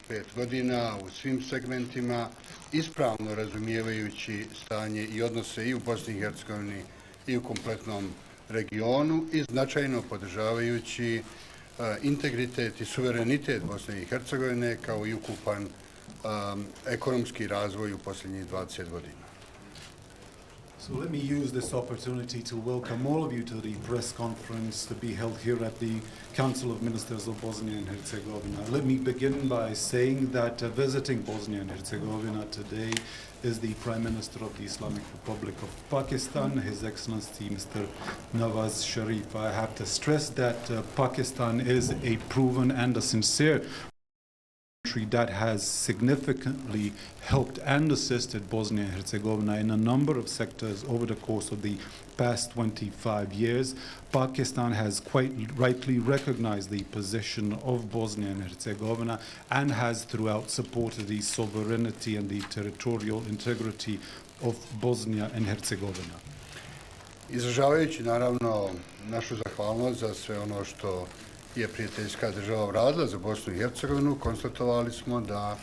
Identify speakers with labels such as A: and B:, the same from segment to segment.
A: 5 godina u svim segmentima, ispravno razumijevajući stanje i odnose i u Bosni i Hercegovini i u kompletnom regionu i značajno podržavajući integritet i suverenitet Bosne i Hercegovine kao i ukupan ekonomski razvoj u posljednjih 20 godina.
B: So let me use this opportunity to welcome all of you to the press conference to be held here at the Council of Ministers of Bosnia and Herzegovina. Let me begin by saying that visiting Bosnia and Herzegovina today is the Prime Minister of the Islamic Republic of Pakistan, His Excellency Mr. Nawaz Sharif. I have to stress that Pakistan is a proven and a sincere country that has significantly helped and assisted Bosnia and Herzegovina in a number of sectors over the course of the past 25 years. Pakistan has quite rightly recognized the position of Bosnia and Herzegovina and has throughout supported the sovereignty and the territorial integrity of Bosnia and Herzegovina.
A: Izražavajući naravno našu zahvalnost za sve ono što je prijateljska država uradila za Bosnu i Hercegovinu, konstatovali smo da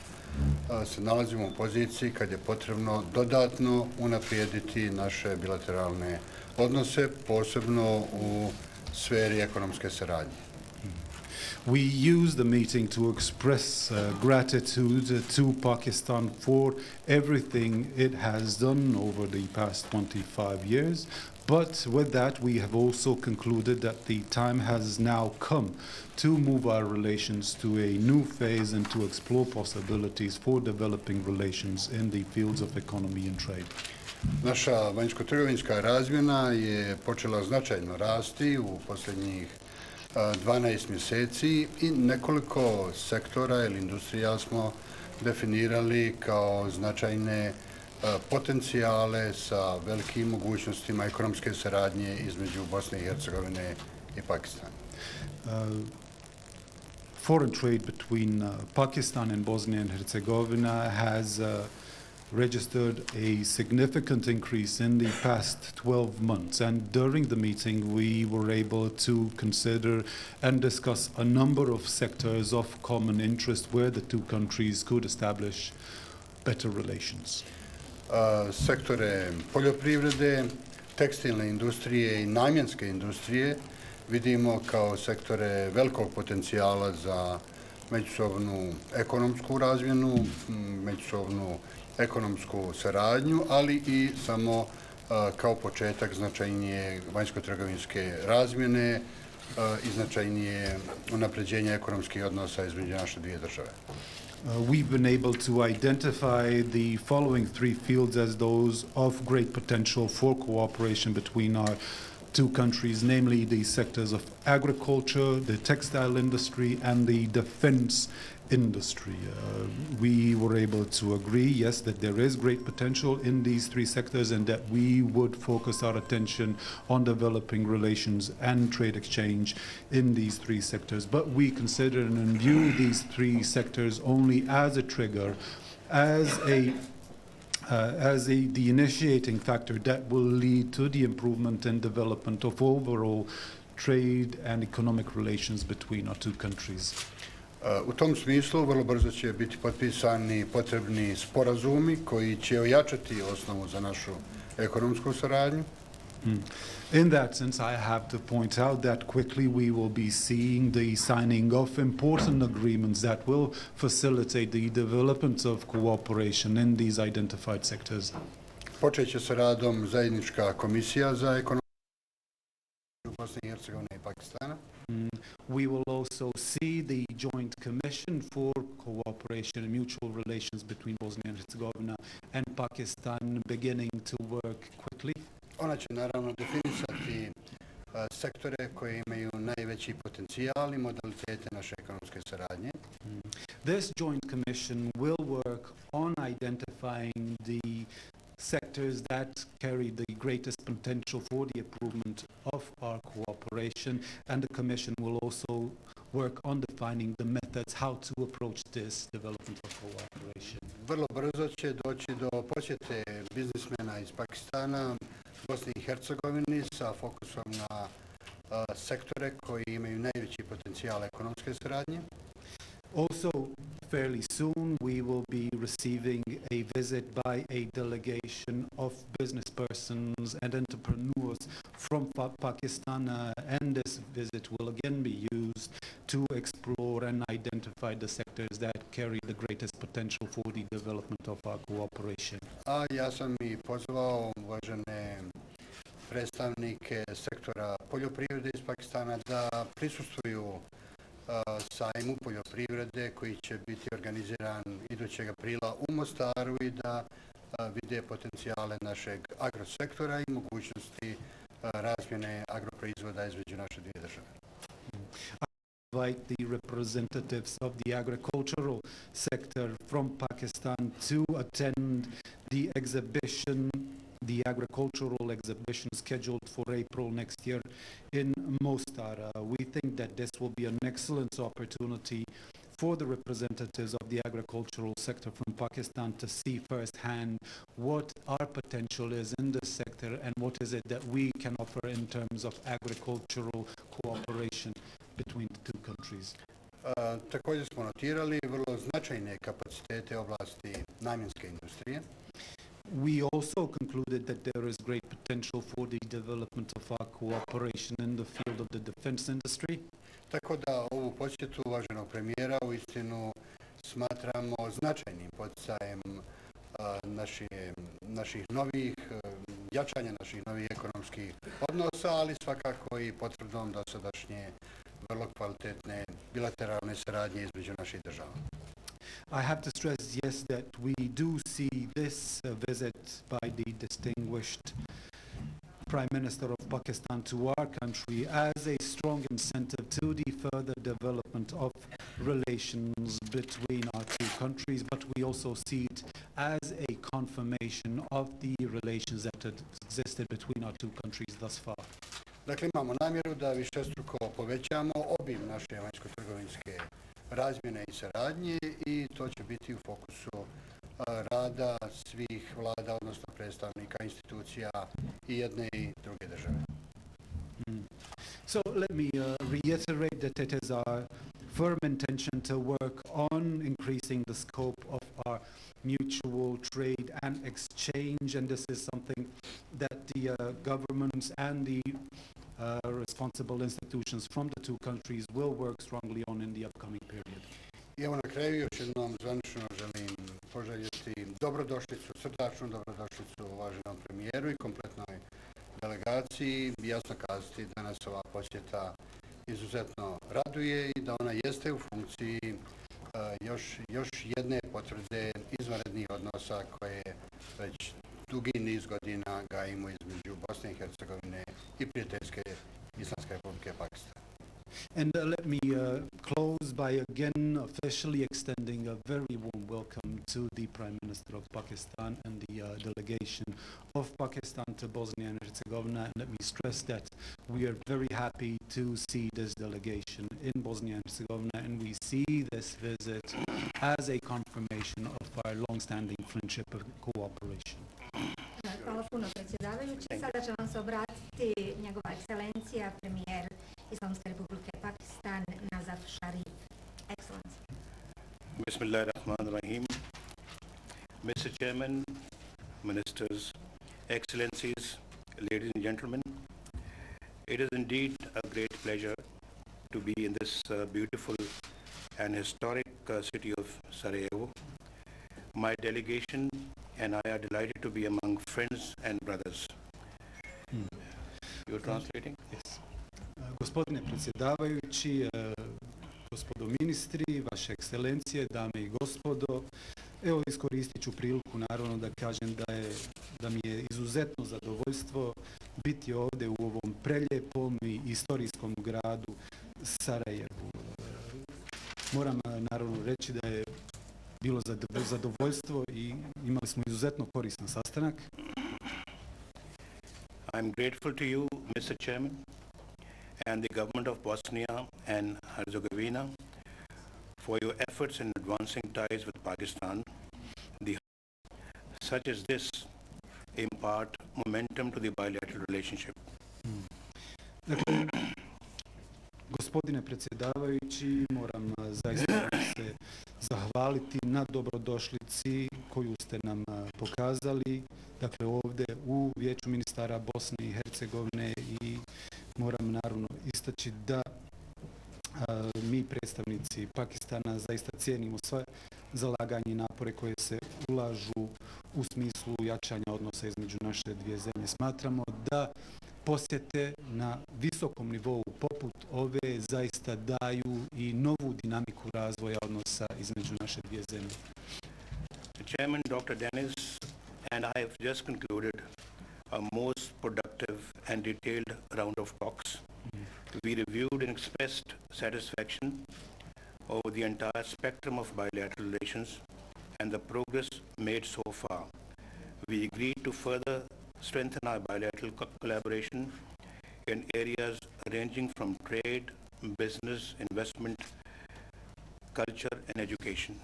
A: se nalazimo u poziciji kad je potrebno dodatno unaprijediti naše bilateralne odnose, posebno u sferi ekonomske saradnje.
B: We use the meeting to express gratitude to Pakistan for everything it has done over the past 25 years. But with that, we have also concluded that the time has now come to move our relations to a new phase and to explore possibilities for developing relations in the fields of economy and trade.
A: Naša vanjsko-trgovinska razmjena je počela značajno rasti u posljednjih 12 mjeseci i nekoliko sektora ili industrija smo definirali kao značajne potencijale sa velikim mogućnostima ekonomske saradnje između Bosne i Hercegovine i Pakistana.
B: Foreign trade between Pakistan and Bosnia and Herzegovina has registered a significant increase in the past 12 months, and during the meeting we were able to consider and discuss a number of sectors of common interest where the two countries could establish better relations.
A: Sektore poljoprivrede, tekstilne industrije i namjenske industrije vidimo kao sektore velikog potencijala za međusobnu ekonomsku razmjenu, međusobnu ekonomsku saradnju, ali i samo kao početak značajnije vanjsko-trgovinske razmjene i značajnije unapređenja ekonomskih odnosa između naše dvije države.
B: We've been able to identify the following three fields as those of great potential for cooperation between our two countries, namely the sectors of agriculture, the textile industry, and the defense industry. We were able to agree, yes, that there is great potential in these three sectors and that we would focus our attention on developing relations and trade exchange in these three sectors. But we consider and view these three sectors only as a trigger, as the initiating factor that will lead to the improvement and development of overall trade and economic relations between our two countries.
A: U tom smislu vrlo brzo će biti potpisani potrebni sporazumi koji će ojačati osnovu za našu ekonomsku saradnju.
B: In that sense, I have to point out that quickly we will be seeing the signing of important agreements that will facilitate the development of cooperation in these identified sectors.
A: Počet će sa radom zajednička komisija za ekonomiju Bosne i Hercegovine i Pakistana.
B: We will also see the joint commission for cooperation and mutual relations between Bosnia and Herzegovina and Pakistan beginning to work quickly.
A: Ona će naravno definisati sektore koji imaju najveći potencijal i modalitete naše ekonomske saradnje.
B: This joint commission will work on identifying the sectors that carry the greatest potential for the improvement of our cooperation, and the Commission will also work on defining the methods how to approach this development of cooperation.
A: Vrlo brzo će doći do posjete biznismena iz Pakistana, Bosni i Hercegovini sa fokusom na sektore koji imaju najveći potencijal ekonomske saradnje.
B: Also, fairly soon, we will be receiving a visit by a delegation of business persons and entrepreneurs from Pakistan, and this visit will again be used to explore and identify the sectors that carry the greatest potential for the development of our cooperation.
A: A ja sam i pozvao uvažene predstavnike sektora poljoprivrede iz Pakistana da prisustvuju sajmu poljoprivrede koji će biti organiziran idućeg aprila u Mostaru i da vide potencijale našeg agrosektora i mogućnosti razmjene agroproizvoda između naše dvije države.
B: Invite the representatives of the agricultural sector from Pakistan to attend the exhibition, the agricultural exhibition scheduled for April next year in Mostar. We think that this will be an excellent opportunity for the representatives of the agricultural sector from Pakistan to see firsthand what our potential is in this sector and what is it that we can offer in terms of agricultural cooperation between the two countries.
A: Također smo notirali vrlo značajne kapacitete oblasti namjenske industrije.
B: We also concluded that there is great potential for the development of our cooperation in the field of the defense industry.
A: Tako da ovu posjetu uvaženog premijera uistinu smatramo značajnim poticajem naših novih, jačanja naših novih ekonomskih odnosa, ali svakako i potvrdom dosadašnje vrlo kvalitetne bilateralne saradnje između naših država.
B: I have to stress, yes, that we do see this visit by the distinguished Prime Minister of Pakistan to our country as a strong incentive to the further development of relations between our two countries, but we also see it as a confirmation of the relations that had existed between our two countries thus far.
A: Dakle, imamo namjeru da višestruko povećamo obim naše vanjsko-trgovinske razmjene i saradnje i to će biti u fokusu rada svih vlada, odnosno predstavnika institucija i jedne i druge države.
B: So let me reiterate that it is our firm intention to work on increasing the scope of our mutual trade and exchange, and this is something that the governments and the responsible institutions from the two countries will work strongly on in the upcoming period.
A: I evo na kraju još jednom zvanično želim poželjeti dobrodošlicu, srdačnu dobrodošlicu uvaženom premijeru i kompletnoj delegaciji. Jasno kazati da nas ova posjeta izuzetno raduje i da ona jeste u funkciji još jedne potvrde izvanrednih odnosa koje već dugi niz godina gajimo između Bosne i Hercegovine i prijateljske Islamske Republike Pakistan.
B: And let me close by again officially extending a very warm welcome to the Prime Minister of Pakistan and the delegation of Pakistan to Bosnia and Herzegovina. And let me stress that we are very happy to see this delegation in Bosnia and Herzegovina, and we see this visit as a confirmation of our long-standing friendship and cooperation.
C: Hvala puno, predsjedavajući. Sada će vam se obratiti njegova ekscelencija, premijer Islamske Republike Pakistan, Nazaf Sharif. Excellency.
D: Bismillahirrahmanirrahim. Mr. Chairman, Ministers, Excellencies, ladies and gentlemen, it is indeed a great pleasure to be in this beautiful and historic city of Sarajevo. My delegation and I are delighted to be among friends and brothers. You're translating?
B: Yes. Gospodine predsjedavajući, gospodo ministri, vaše ekscelencije, dame i gospodo, evo iskoristit ću priliku naravno da kažem da mi je izuzetno zadovoljstvo biti ovdje u ovom preljepom i istorijskom gradu Sarajevu. Moram naravno reći da je bilo zadovoljstvo i imali smo izuzetno koristan sastanak.
D: I'm grateful to you, Mr. Chairman, and the government of Bosnia and Herzegovina for your efforts in advancing ties with Pakistan. Such as this impart momentum to the bilateral relationship.
B: Dakle, Gospodine predsjedavajući, moram zaista vam se zahvaliti na dobrodošlici koju ste nam pokazali, dakle ovdje u Vijeću ministara Bosne i Hercegovine, i moram naravno istaći da mi predstavnici Pakistana zaista cijenimo sve zalaganje i napore koje se ulažu u smislu jačanja odnosa između naše dvije zemlje. Smatramo da posjete na visokom nivou poput ove zaista daju i novu dinamiku razvoja odnosa između naše dvije zemlje.
D: Chairman Dr. Dennis and I have just concluded a most productive and detailed round of talks. We reviewed and expressed satisfaction over the entire spectrum of bilateral relations and the progress made so far. We agreed to further strengthen our bilateral collaboration in areas ranging from trade, business, investment, culture and education.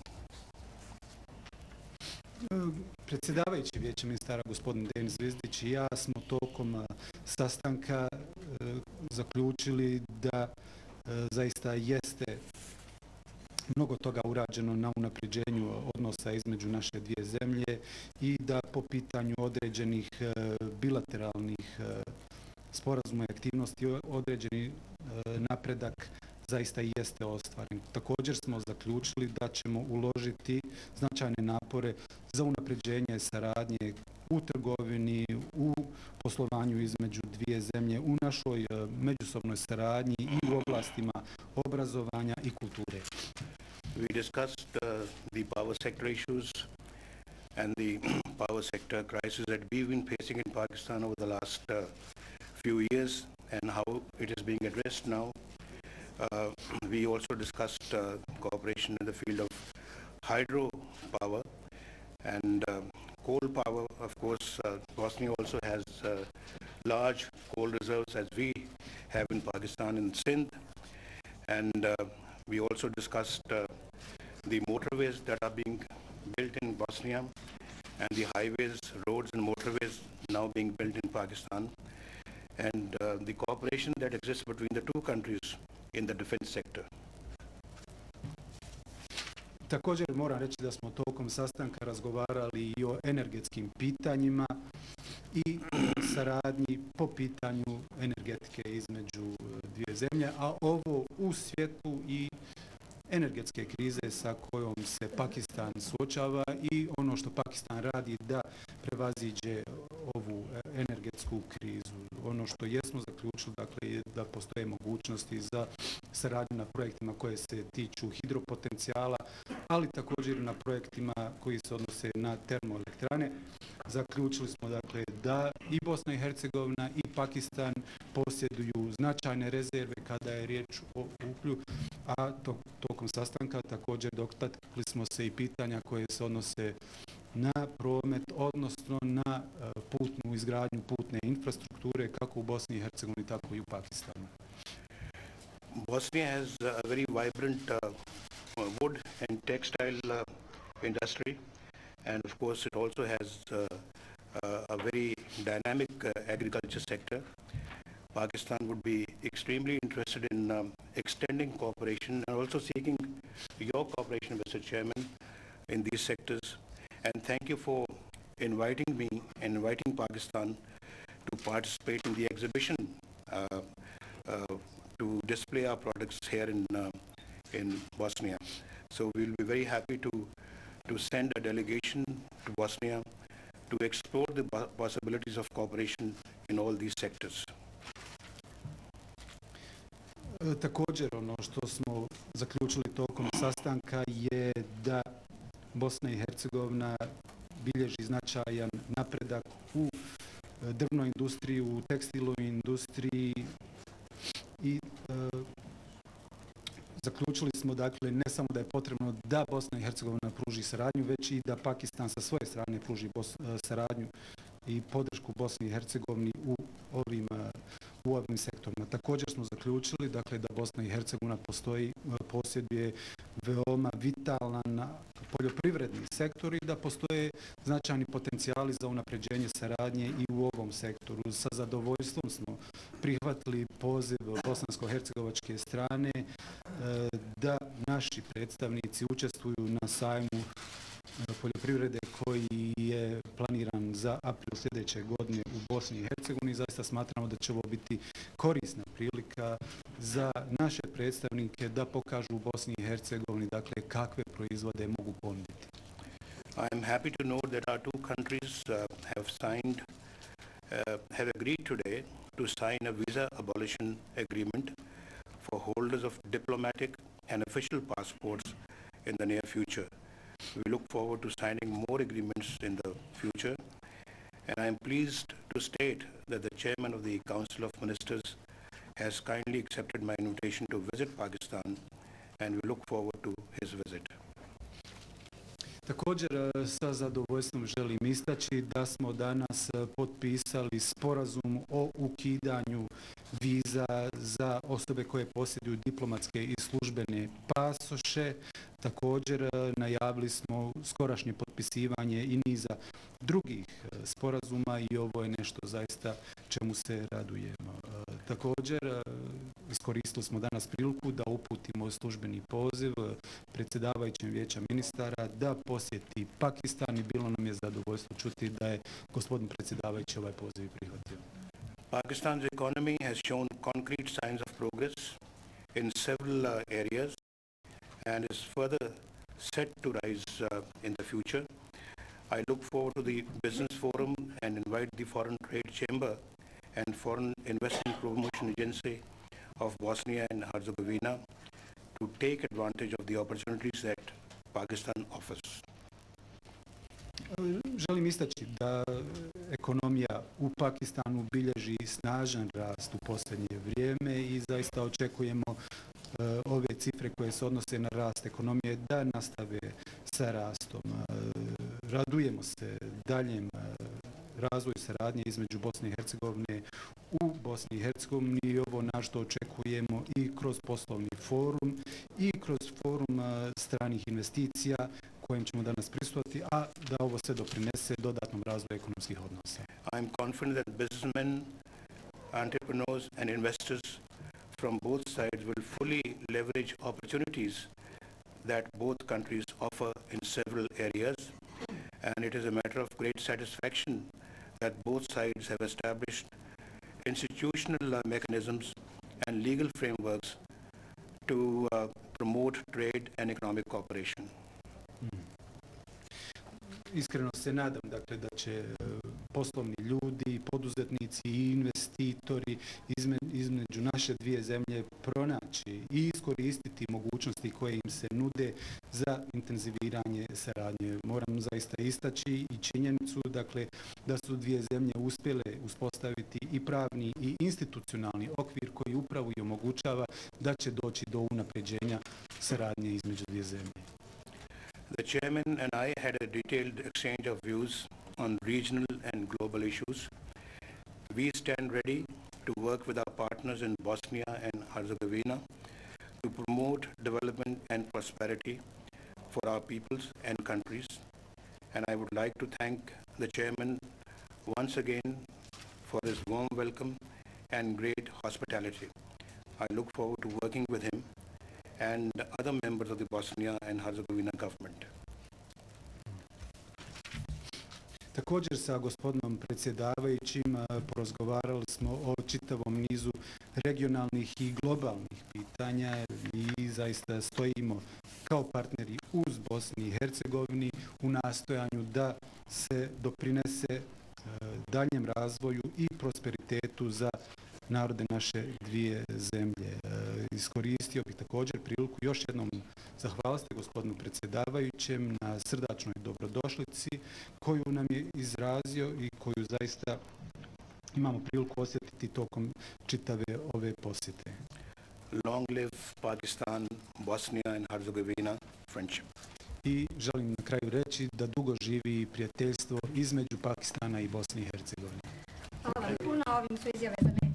B: Predsjedavajući Vijeća ministara gospodin Denis Zvizdić i ja smo tokom sastanka zaključili da zaista jeste mnogo toga urađeno na unapređenju odnosa između naše dvije zemlje i da po pitanju određenih bilateralnih sporazuma i aktivnosti određeni napredak zaista i jeste ostvaren. Također smo zaključili da ćemo uložiti značajne napore za unapređenje saradnje u trgovini, u poslovanju između dvije zemlje, u našoj međusobnoj saradnji i u oblastima obrazovanja i kulture.
D: We discussed the power sector issues and the power sector crisis that we've been facing in Pakistan over the last few years and how it is being addressed now. We also discussed cooperation in the field of hydropower and coal power. Of course, Bosnia also has large coal reserves as we have in Pakistan and Sindh. And we also discussed the motorways that are being built in Bosnia and the highways, roads and motorways now being built in Pakistan, and the cooperation that exists between the two countries in the defense sector.
B: Također moram reći da smo tokom sastanka razgovarali i o energetskim pitanjima i saradnji po pitanju energetike između dvije zemlje, a ovo u svjetlu i energetske krize sa kojom se Pakistan suočava i ono što Pakistan radi da prevaziđe ovu energetsku krizu. Ono što jesmo zaključili, dakle, je da postoje mogućnosti za saradnju na projektima koje se tiču hidropotencijala, ali također i na projektima koji se odnose na termoelektrane. Zaključili smo, dakle, da i Bosna i Hercegovina i Pakistan posjeduju značajne rezerve kada je riječ o uglju, a tokom sastanka također dotakli smo se i pitanja koje se odnose na promet, odnosno na putnu izgradnju putne infrastrukture kako u Bosni i Hercegovini, tako i u Pakistanu.
D: Bosnia has a very vibrant wood and textile industry, and of course it also has a very dynamic agriculture sector. Pakistan would be extremely interested in extending cooperation and also seeking your cooperation, Mr. Chairman, in these sectors. And thank you for inviting me and inviting Pakistan to participate in the exhibition to display our products here in Bosnia. So we'll be very happy to send a delegation to Bosnia to explore the possibilities of cooperation in all these sectors.
B: Također ono što smo zaključili tokom sastanka je da Bosna i Hercegovina bilježi značajan napredak u drvnoj industriji, u tekstilnoj industriji i zaključili smo, dakle, ne samo da je potrebno da Bosna i Hercegovina pruži saradnju, već i da Pakistan sa svoje strane pruži saradnju i podršku Bosni i Hercegovini u ovim sektorima. Također smo zaključili, dakle, da Bosna i Hercegovina posjeduje veoma vitalan poljoprivredni sektor i da postoje značajni potencijali za unapređenje saradnje i u ovom sektoru. Sa zadovoljstvom smo prihvatili poziv bosansko-hercegovačke strane da naši predstavnici učestvuju na sajmu poljoprivrede koji je planiran za april sljedeće godine u Bosni i Hercegovini. Zaista smatramo da će ovo biti korisna prilika za naše predstavnike da pokažu u Bosni i Hercegovini dakle kakve proizvode mogu ponuditi.
D: I am happy to know that our two countries have agreed today to sign a visa abolition agreement for holders of diplomatic and official passports in the near future. We look forward to signing more agreements in the future, and I am pleased to state that the chairman of the Council of Ministers has kindly accepted my invitation to visit Pakistan, and we look forward to his visit.
B: Također sa zadovoljstvom želim istaći da smo danas potpisali sporazum o ukidanju viza za osobe koje posjeduju diplomatske i službene pasoše. Također najavili smo skorašnje potpisivanje i niza drugih sporazuma i ovo je nešto zaista čemu se radujemo. Također iskoristili smo danas priliku da uputimo službeni poziv predsjedavajućem Vijeća ministara da posjeti Pakistan i bilo nam je zadovoljstvo čuti da je gospodin predsjedavajući ovaj poziv prihvatio.
D: Pakistan's economy has shown concrete signs of progress in several areas and is further set to rise in the future. I look forward to the business forum and invite the Foreign Trade Chamber and Foreign Investment Promotion Agency of Bosnia and Herzegovina to take advantage of the opportunities that Pakistan offers.
B: Želim istaći da ekonomija u Pakistanu bilježi snažan rast u posljednje vrijeme i zaista očekujemo ove cifre koje se odnose na rast ekonomije da nastave sa rastom. Radujemo se daljem razvoju saradnje između Bosne i Hercegovine u Bosni i Hercegovini i ovo na što očekujemo i kroz poslovni forum i kroz forum stranih investicija kojem ćemo danas prisustvovati, a da ovo sve doprinese dodatnom razvoju ekonomskih odnosa.
D: I am confident that businessmen, entrepreneurs and investors from both sides will fully leverage opportunities that both countries offer in several areas, and it is a matter of great satisfaction that both sides have established institutional mechanisms and legal frameworks to promote trade and economic cooperation.
B: Iskreno se nadam dakle, da će poslovni ljudi, poduzetnici i investitori između naše dvije zemlje pronaći i iskoristiti mogućnosti koje im se nude za intenziviranje saradnje. Moram zaista istaći i činjenicu dakle, da su dvije zemlje uspjele uspostaviti i pravni i institucionalni okvir koji upravo i omogućava da će doći do unapređenja saradnje između dvije zemlje.
D: The chairman and I had a detailed exchange of views on regional and global issues. We stand ready to work with our partners in Bosnia and Herzegovina to promote development and prosperity for our peoples and countries. And I would like to thank the chairman once again for his warm welcome and great hospitality. I look forward to working with him and other members of the Bosnia and Herzegovina government.
B: Također sa gospodinom predsjedavajućim porazgovarali smo o čitavom nizu regionalnih i globalnih pitanja i zaista stojimo kao partneri uz Bosni i Hercegovini u nastojanju da se doprinese daljem razvoju i prosperitetu za narode naše dvije zemlje. Iskoristio bih također priliku još jednom zahvaliti gospodinu predsjedavajućem na srdačnoj dobrodošlici koju nam je izrazio i koju zaista imamo priliku osjetiti tokom čitave ove posjete.
D: Long live Pakistan, Bosnia and Herzegovina friendship.
B: I želim na kraju reći da dugo živi prijateljstvo između Pakistana i Bosne i Hercegovine.
C: Hvala vam puno, ovim su izjave za medije.